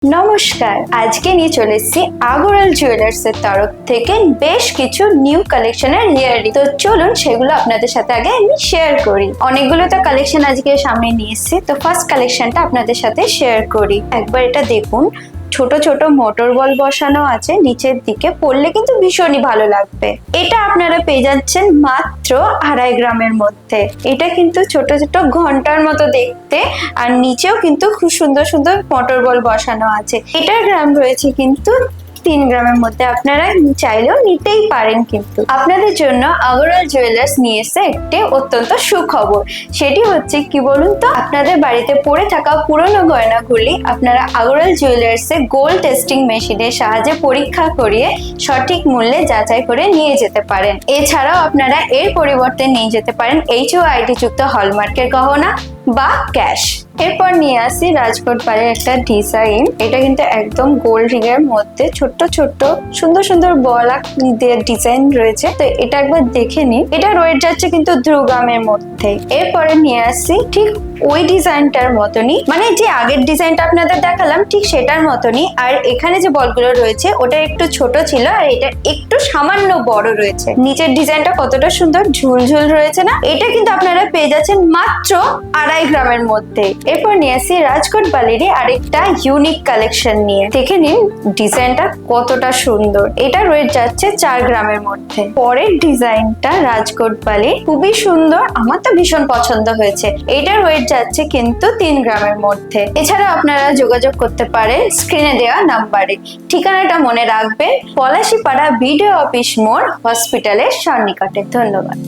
নমস্কার, আজকে নিয়ে চলে এসেছি আগরওয়াল জুয়েলার্স এর তরফ থেকে বেশ কিছু নিউ কালেকশনের ইয়াররিং। তো চলুন সেগুলো আপনাদের সাথে আগে আমি শেয়ার করি। অনেকগুলো তো কালেকশন আজকে সামনে নিয়ে এসেছি, তো ফার্স্ট কালেকশনটা আপনাদের সাথে শেয়ার করি। একবার এটা দেখুন, ছোট ছোট মোটর বল বসানো আছে নিচের দিকে, পরলে কিন্তু ভীষণই ভালো লাগবে। এটা আপনারা পেয়ে যাচ্ছেন মাত্র 2.5 গ্রামের মধ্যে। এটা কিন্তু ছোট ছোট ঘন্টার মতো দেখতে, আর নিচেও কিন্তু খুব সুন্দর সুন্দর মোটর বল বসানো আছে। এটার গ্রাম রয়েছে কিন্তু 3 গ্রামের মধ্যে। আপনারা চাইলেও নিতেই পারেন। কিন্তু আপনাদের জন্য আগরওয়াল জুয়েলার্স নিয়ে এসে একটি অত্যন্ত সুখবর। সেটি হচ্ছে কি বলুন তো, আপনাদের বাড়িতে পড়ে থাকা পুরনো গয়নাগুলি আপনারা আগরওয়াল জুয়েলার্সে গোল্ড টেস্টিং মেশিনের সাহায্যে পরীক্ষা করিয়ে সঠিক মূল্যে যাচাই করে নিয়ে যেতে পারেন। এছাড়াও আপনারা এর পরিবর্তে নিয়ে যেতে পারেন HOID যুক্ত হলমার্কের গহনা বা ক্যাশ। এরপর নিয়ে আসি রাজকোট পাড়ের একটা ডিজাইন। এটা কিন্তু একদম গোল্ড রিং এর মধ্যে ছোট্ট ছোট্ট সুন্দর সুন্দর বলা দিয়ে ডিজাইন রয়েছে। তো এটা একবার দেখে নিন। এটা ওয়েট যাচ্ছে কিন্তু 2 গ্রামের মধ্যে। এরপরে নিয়ে আসি ঠিক ওই ডিজাইনটার মতনই, মানে যে আগের ডিজাইনটা আপনাদের দেখালাম ঠিক সেটার মতনই। আর এখানে যে বলগুলো রয়েছে ওটা একটু ছোট ছিল, আর এটা একটু সামান্য বড় রয়েছে। নিচের ডিজাইনটা কতটা সুন্দর ঝুলঝুল রয়েছে না? এটা কিন্তু আপনারা পেয়ে যাচ্ছেন মাত্র 2.5 গ্রামের মধ্যে। এরপর নিয়ে আসি রাজকোট বালিরই আরেকটা ইউনিক কালেকশন নিয়ে। দেখে নিন ডিজাইনটা কতটা সুন্দর। এটা ওয়েট যাচ্ছে 4 গ্রামের মধ্যে। পরের ডিজাইনটা রাজকোট বালি খুবই সুন্দর, আমার তো ভীষণ পছন্দ হয়েছে। এটার ওয়েট যাচ্ছে কিন্তু 3 গ্রামের মধ্যে। এছাড়া আপনারা যোগাযোগ করতে পারেন স্ক্রিনে দেওয়া নাম্বারে। ঠিকানাটা মনে রাখবেন, পলাশীপাড়া বিডিও অফিস মোড়, হসপিটালের সন্নিকটে। ধন্যবাদ।